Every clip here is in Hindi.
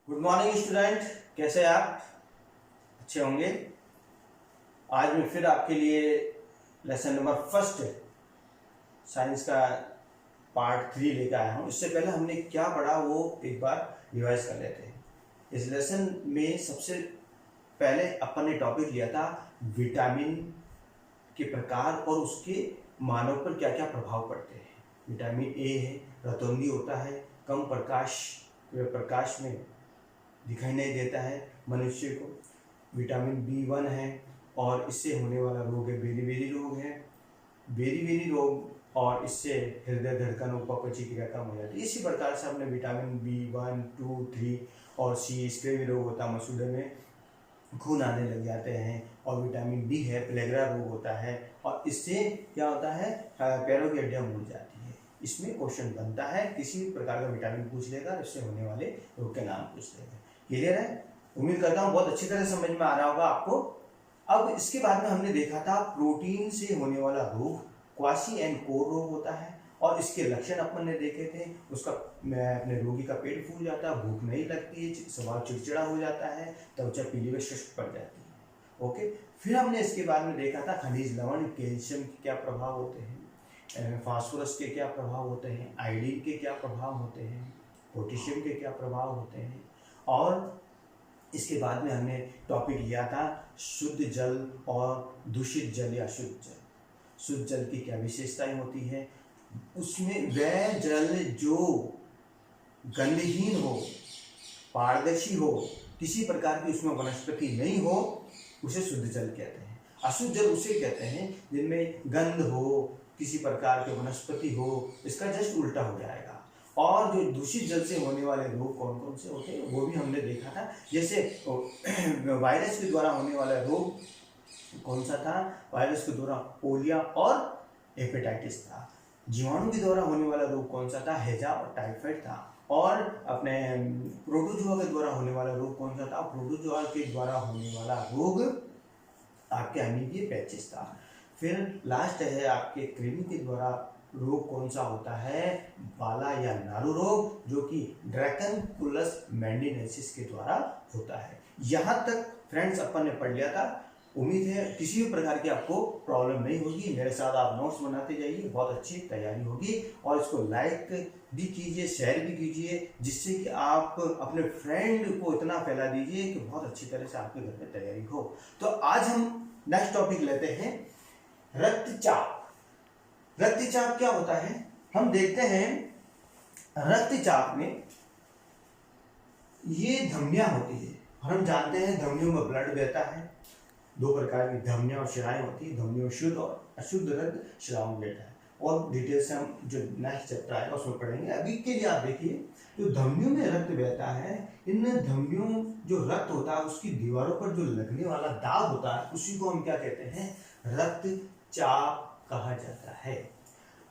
गुड मॉर्निंग स्टूडेंट, कैसे आप? अच्छे होंगे। आज मैं फिर आपके लिए लेसन नंबर फर्स्ट साइंस का पार्ट 3 लेकर आया हूँ। इससे पहले हमने क्या पढ़ा वो एक बार रिवाइज कर लेते हैं। इस लेसन में सबसे पहले अपन ने टॉपिक लिया था विटामिन के प्रकार और उसके मानव पर क्या क्या प्रभाव पड़ते हैं। विटामिन ए है, रतौंधी होता है, कम प्रकाश में दिखाई नहीं देता है मनुष्य को। विटामिन B1 है और इससे होने वाला रोग है बेरी रोग है। बेरी रोग और इससे हृदय धड़कन उपपची क्रिया कम हो जाती है। इसी प्रकार से हमने विटामिन B1, 2, 3 और C इसके भी रोग होता है, मसूड़े में खून आने लग जाते हैं। और विटामिन डी है, प्लेगरा रोग होता है और इससे क्या होता है, पैरों की हड्डियां मुड़ जाती है। इसमें क्वेश्चन बनता है, किसी भी प्रकार का विटामिन पूछ लेगा, इससे होने वाले रोग के नाम पूछ लेगा। क्लियर है? उम्मीद करता हूँ बहुत अच्छी तरह समझ में आ रहा होगा आपको। अब इसके बाद में हमने देखा था प्रोटीन से होने वाला रोग क्वासी एंड कोर रोग होता है और इसके लक्षण अपन ने देखे थे। उसका अपने रोगी का पेट फूल जाता है, भूख नहीं लगती है, स्वभाव चिड़चिड़ा हो जाता है, त्वचा पीली व शुष्क पड़ जाती है। ओके, फिर हमने इसके बाद में देखा था खनिज लवण, कैल्शियम के क्या प्रभाव होते हैं, फास्फोरस के क्या प्रभाव होते हैं, आयोडीन के क्या प्रभाव होते हैं, पोटेशियम के क्या प्रभाव होते हैं। और इसके बाद में हमने टॉपिक लिया था शुद्ध जल और दूषित जल या शुद्ध जल। शुद्ध जल की क्या विशेषताएं होती है, उसमें वह जल जो गंधहीन हो, पारदर्शी हो, किसी प्रकार की उसमें वनस्पति नहीं हो, उसे शुद्ध जल कहते हैं। अशुद्ध जल उसे कहते हैं जिनमें गंध हो, किसी प्रकार के वनस्पति हो, इसका जस्ट उल्टा हो जाएगा। और जो दूषित जल से होने वाले रोग कौन कौन से होते हैं वो भी हमने देखा था। जैसे वायरस के द्वारा होने वाला रोग कौन सा था, वायरस के द्वारा पोलियो और हेपेटाइटिस था। जीवाणु के द्वारा होने वाला रोग कौन सा था, हैजा और टाइफाइड था। और अपने प्रोटोजोआ के द्वारा होने वाला रोग कौन सा था, प्रोटोजोआ के द्वारा होने वाला रोग आपके अमीबिया पैचिस था। फिर लास्ट है आपके कृमि के द्वारा रोग कौन सा होता है, बाला या नारू रोग, जो कि ड्रैकनकुलस मैंडिनेसिस के द्वारा होता है। यहाँ तक फ्रेंड्स अपन ने पढ़ लिया था। उम्मीद है किसी भी प्रकार की आपको प्रॉब्लम नहीं होगी। मेरे साथ आप नोट्स बनाते जाइए, बहुत अच्छी तैयारी होगी। और इसको लाइक भी कीजिए, शेयर भी कीजिए, जिससे कि आप अपने फ्रेंड को इतना फैला दीजिए कि बहुत अच्छी तरह से आपके घर में तैयारी हो। तो आज हम नेक्स्ट टॉपिक लेते हैं रक्तचाप। रक्तचाप क्या होता है, हम देखते हैं रक्तचाप में ये धमनियां होती है और हम जानते हैं धमनियों में ब्लड बहता है। दो प्रकार की धमनियां और शिराएं होती है, धमनियों में शुद्ध और अशुद्ध रक्त, शिराओं में बहता है। और डिटेल से हम जो नेक्स्ट चैप्टर आएगा उसमें पढ़ेंगे। अभी के लिए आप देखिए, जो धमनियों में रक्त बहता है, इन धमनियों जो रक्त होता है उसकी दीवारों पर जो लगने वाला दाग होता है उसी को हम क्या कहते हैं, रक्तचाप कहा जाता है।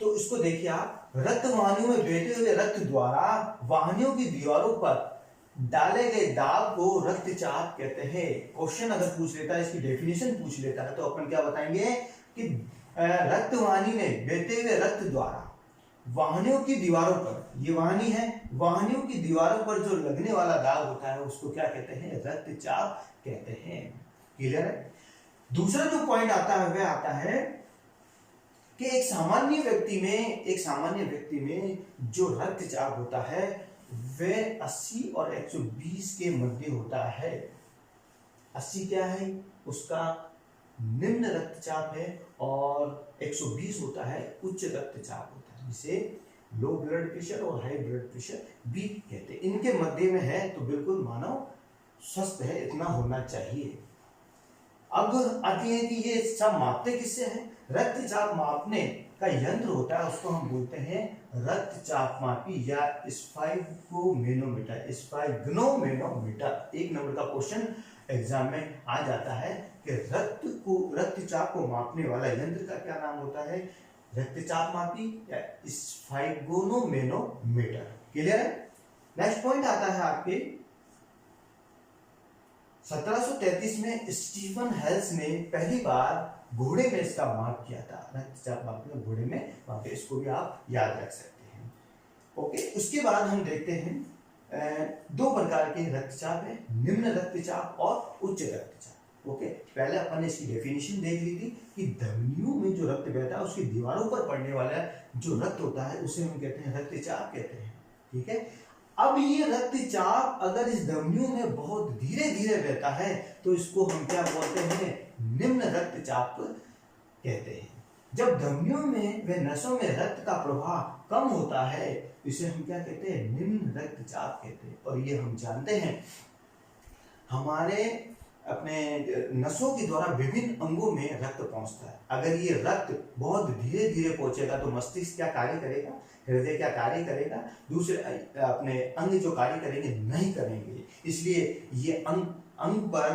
तो इसको देखिए आप, रक्त वाहिनियों में बहते हुए रक्त द्वारा वाहिनियों की दीवारों पर डाले गए दाग को रक्तचाप कहते हैं। क्वेश्चन अगर पूछ लेता है, इसकी डेफिनेशन पूछ लेता है, तो अपन क्या बताएंगे कि रक्त वाहिनी में बहते हुए रक्त द्वारा वाहिनियों की दीवारों पर, ये वाहिनी है, वाहिनियों की दीवारों पर जो लगने वाला दाग होता है उसको क्या कहते हैं, रक्तचाप कहते हैं। क्लियर है? दूसरा जो पॉइंट आता है वह आता है कि एक सामान्य व्यक्ति में जो रक्तचाप होता है वह 80 और 120 के मध्य होता है। 80 क्या है, उसका निम्न रक्तचाप है और 120 होता है उच्च रक्तचाप होता है, जिसे लो ब्लड प्रेशर और हाई ब्लड प्रेशर भी कहते हैं। इनके मध्य में है तो बिल्कुल मानव स्वस्थ है, इतना होना चाहिए। अब आती है कि ये सब मापते किससे हैं, रक्तचाप मापने का यंत्र होता है, उसको हम बोलते हैं रक्तचाप मापी या स्फाइगोमेनोमीटर। स्फाइग्नोमेनोमीटर एक नंबर का क्वेश्चन एग्जाम में आ जाता है कि रक्तचाप को मापने वाला यंत्र का क्या नाम होता है, रक्तचाप मापी या स्फाइगोमेनोमीटर। क्लियर है? नेक्स्ट पॉइंट आता है आपके 1733 में स्टीफन हेल्स ने पहली बार घोड़े में इसका माप किया था। रक्तचाप मापने घोड़े में मापे, इसको भी आप याद रख सकते हैं। ओके, उसके बाद हम देखते हैं दो प्रकार के रक्तचाप है, निम्न रक्तचाप और उच्च रक्तचाप। ओके, पहले अपन ने इसकी डेफिनेशन देख ली थी कि धमनियों में जो रक्त बहता है उसकी दीवारों पर पड़ने वाला जो रक्त होता है उसे हम कहते हैं रक्तचाप कहते हैं। ठीक है, अब ये रक्तचाप अगर इस धमनियों में बहुत धीरे धीरे बहता है तो इसको हम क्या बोलते हैं, निम्न रक्तचाप कहते हैं। जब धमनियों में व नसों में रक्त का प्रवाह कम होता है इसे हम क्या कहते हैं, निम्न रक्तचाप कहते हैं। और ये हम जानते हैं हमारे अपने नसों के द्वारा विभिन्न अंगों में रक्त पहुंचता है। अगर ये रक्त बहुत धीरे धीरे पहुंचेगा तो मस्तिष्क क्या कार्य करेगा, हृदय क्या कार्य करेगा, दूसरे अपने अंग जो कार्य करेंगे नहीं करेंगे। इसलिए ये अंग पर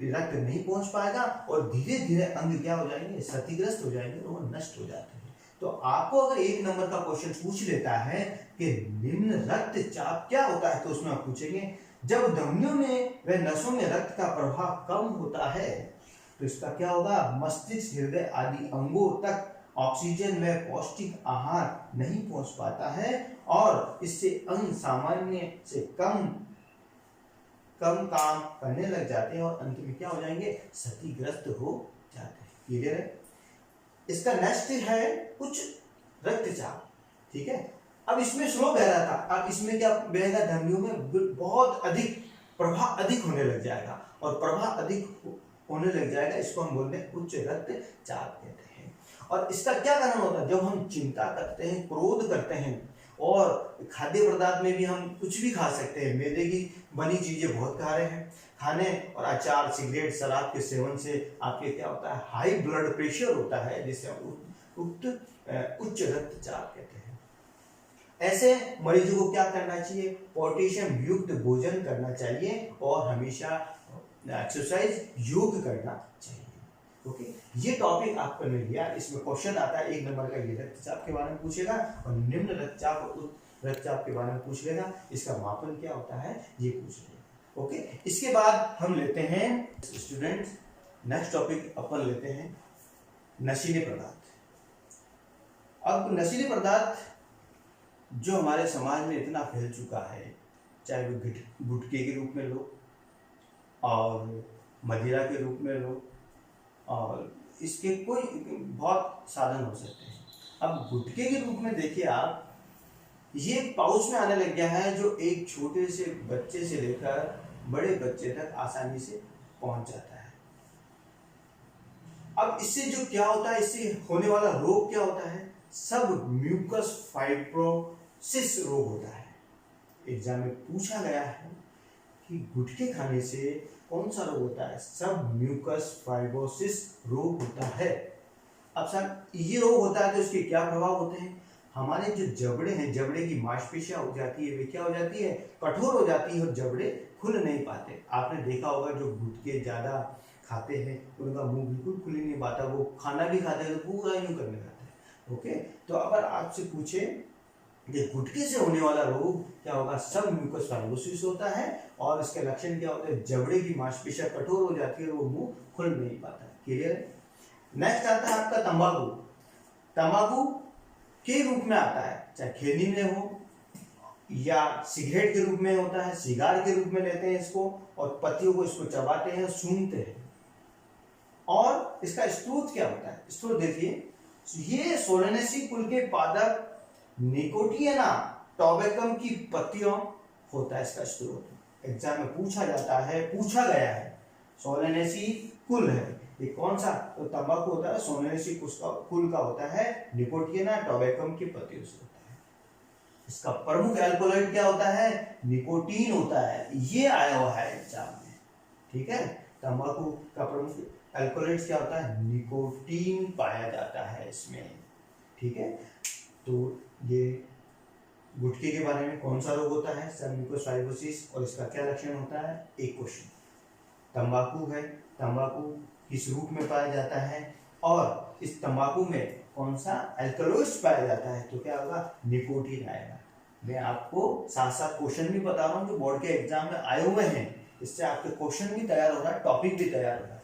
रक्त नहीं पहुंच पाएगा और धीरे धीरे अंग क्या हो जाएंगे, क्षतिग्रस्त हो जाएंगे और वो नष्ट हो जाते हैं। तो आपको अगर 1 नंबर का क्वेश्चन पूछ लेता है कि निम्न रक्तचाप क्या होता है तो उसमें आप पूछेंगे जब धमनियों में व नसों में रक्त का प्रवाह कम होता है तो इसका क्या होगा, मस्तिष्क हृदय आदि अंगों तक ऑक्सीजन व पौष्टिक आहार नहीं पहुंच पाता है और इससे अंग सामान्य से कम काम करने लग जाते हैं और अंत में क्या हो जाएंगे, क्षतिग्रस्त हो जाते हैं। क्लियर है। इसका नेक्स्ट है उच्च रक्तचाप। ठीक है, अब इसमें स्लो बह रहा था, अब इसमें क्या बहेगा, धमनियों में बहुत अधिक प्रवाह अधिक होने लग जाएगा और प्रवाह अधिक होने लग जाएगा, इसको हम बोलते हैं उच्च रक्तचाप कहते हैं। और इसका क्या कारण होता है, जब हम चिंता करते हैं, क्रोध करते हैं और खाद्य पदार्थ में भी हम कुछ भी खा सकते हैं, मैदे की बनी चीजें बहुत खा रहे हैं, खाने और अचार, सिगरेट, शराब के सेवन से आपके क्या होता है, हाई ब्लड प्रेशर होता है जिससे उच्च रक्तचाप कहते हैं। ऐसे मरीजों को क्या करना चाहिए, पोटेशियम युक्त भोजन करना चाहिए और हमेशा एक्सरसाइज, योग करना चाहिए। ओके, ये टॉपिक आपको मिल गया। इसमें क्वेश्चन आता है 1 नंबर का, ये रक्तचाप के बारे में पूछेगा और निम्न रक्तचाप और उच्च रक्तचाप के बारे में पूछ लेगा, इसका मापन क्या होता है ये पूछ लेगा। ओके, इसके बाद हम लेते हैं स्टूडेंट्स नेक्स्ट टॉपिक अपन लेते हैं नशीले पदार्थ। अब नशीले पदार्थ जो हमारे समाज में इतना फैल चुका है, चाहे वो गुटखे के रूप में लो और मदिरा के रूप में लो और इसके कोई बहुत साधन हो सकते हैं। अब गुटखे के रूप में देखिए आप, ये पाउच में आने लग गया है जो एक छोटे से बच्चे से लेकर बड़े बच्चे तक आसानी से पहुंच जाता है। अब इससे जो क्या होता है, इससे होने वाला रोग क्या होता है, सब म्यूकस फाइब्रोसिस रोग होता है। एग्जाम में पूछा गया है कि गुटखे खाने से कौन सा रोग होता है, सब म्यूकस फाइब्रोसिस रोग होता है। अब सर ये रोग होता है तो इसके क्या प्रभाव होते हैं, हमारे जो जबड़े हैं, जबड़े की मांसपेशियां हो जाती है, वे क्या हो जाती है, कठोर हो जाती है और जबड़े खुल नहीं पाते। आपने देखा होगा जो गुटखे ज्यादा खाते हैं उनका मुंह बिल्कुल खुल नहीं पाता, वो खाना भी खाते हैं तो पूरा यूं करने लगता है। ओके, तो अगर आपसे पूछे कि गुटखे से होने वाला रोग क्या होगा, सब म्यूकस फाइब्रोसिस होता है और इसके लक्षण क्या होते हैं, जबड़े की मांसपेशियां कठोर हो जाती है और वो मुंह खुल नहीं पाता है। क्लियर है। नेक्स्ट आता है आपका तंबाकू। तंबाकू के रूप में आता है, चाहे खैनी में हो या सिगरेट के रूप में होता है, सिगार के रूप में लेते हैं इसको और पत्तियों को इसको चबाते हैं, सूंघते हैं। और इसका स्रोत क्या होता है, स्रोत देखिए, ये सोलेनेसी कुल के पादप निकोटियाना टोबैकम की पत्तियों होता है इसका स्रोत। एग्जाम में पूछा जाता है, पूछा गया है, सोलेनेसी कुल है ये कौन सा, तो तंबाकू होता है सोलेनेसी कुल का होता है, निकोटियाना टोबैकम की पत्तियों से होता है। इसका प्रमुख एल्कोलॉइड क्या होता है, निकोटीन होता है, ये आया हुआ है एग्जाम में। ठीक है, तंबाकू का प्रमुख एल्कोलॉइड क्या होता है, निकोटीन पाया जाता है इसमें। ठीक है, तो ये गुटखे के बारे में कौन सा रोग होता है, सब म्यूकस फाइब्रोसिस, और इसका क्या लक्षण होता है, एक क्वेश्चन। तंबाकू है, तंबाकू किस रूप में पाया जाता है और इस तंबाकू में कौन सा एल्कलॉइड्स पाया जाता है, तो क्या होगा, निकोटीन आएगा। मैं आपको साथ साथ क्वेश्चन भी बता रहा हूँ जो बोर्ड के एग्जाम में आए हुए हैं, इससे आपके क्वेश्चन भी तैयार हो रहा है, टॉपिक भी तैयार हो रहा है।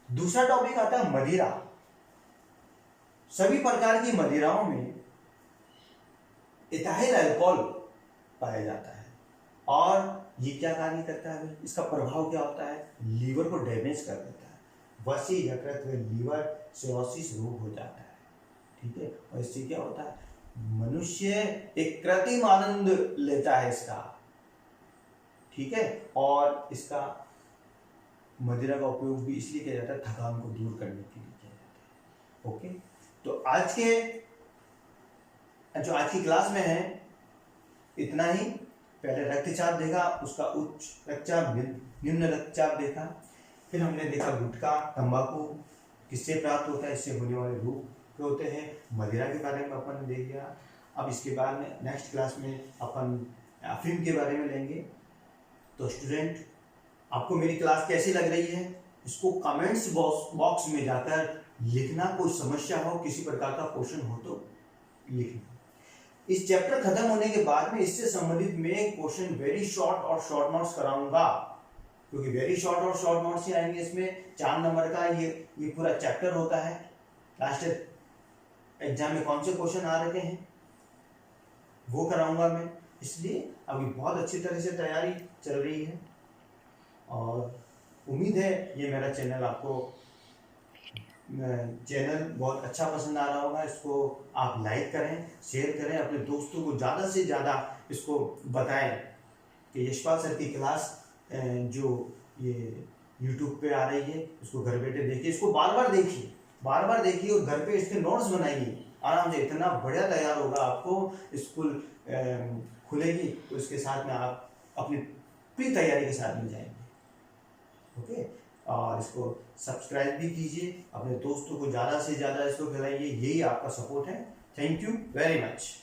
दूसरा टॉपिक आता है मदिरा। सभी प्रकार की मदिराओं में इथाइल अल्कोहल पाया जाता है। और ये क्या कार्य करता है, इसका प्रभाव क्या होता है, लीवर को डैमेज कर देता है, वसी यकृत व लीवर सिरोसिस रोग हो जाता है, ठीक है। और इससे क्या होता है, मनुष्य एक कृत्रिम आनंद लेता है इसका, ठीक है। और इसका मदिरा का उपयोग भी इसलिए किया जाता है थकान को दूर करने के लिए किया जाता है। ओके, तो आज की क्लास में है इतना ही। पहले रक्तचाप देखा, उसका उच्च रक्तचाप, निम्न रक्तचाप देखा, फिर हमने देखा गुटखा तंबाकू किससे प्राप्त होता है, इससे होने वाले रोग क्या होते हैं, मदिरा के बारे में अपन ने देख लिया। अब इसके बाद में नेक्स्ट क्लास में अपन अफीम के बारे में लेंगे। तो स्टूडेंट, आपको मेरी क्लास कैसी लग रही है, इसको कमेंट्स बॉक्स में जाकर लिखना। कोई समस्या हो, किसी प्रकार का क्वेश्चन हो तो लिखना। इस चैप्टर खत्म होने के बाद में इससे संबंधित मैं क्वेश्चन वेरी शॉर्ट और शॉर्ट नोट्स कराऊंगा, क्योंकि वेरी शॉर्ट और शॉर्ट नोट्स ही आएंगे। इसमें 4 नंबर का ये पूरा चैप्टर होता है। लास्ट एग्जाम में कौन से क्वेश्चन आ रहे हैं वो कराऊंगा मैं, इसलिए अभी बहुत अच्छी तरह से तैयारी चल रही है। और उम्मीद है ये मेरा चैनल आपको बहुत अच्छा पसंद आ रहा होगा। इसको आप लाइक करें, शेयर करें, अपने दोस्तों को ज़्यादा से ज़्यादा इसको बताएं कि यशपाल सर की क्लास जो ये YouTube पे आ रही है, इसको घर बैठे देखिए, इसको बार बार देखिए और घर पे इसके नोट्स बनाइए आराम से। इतना बढ़िया तैयार होगा, आपको स्कूल खुलेगी तो इसके साथ में आप अपनी प्री तैयारी के साथ में जाएंगे। ओके, और इसको सब्सक्राइब भी कीजिए, अपने दोस्तों को ज़्यादा से ज़्यादा इसको फैलाइए, यही आपका सपोर्ट है। Thank you very much.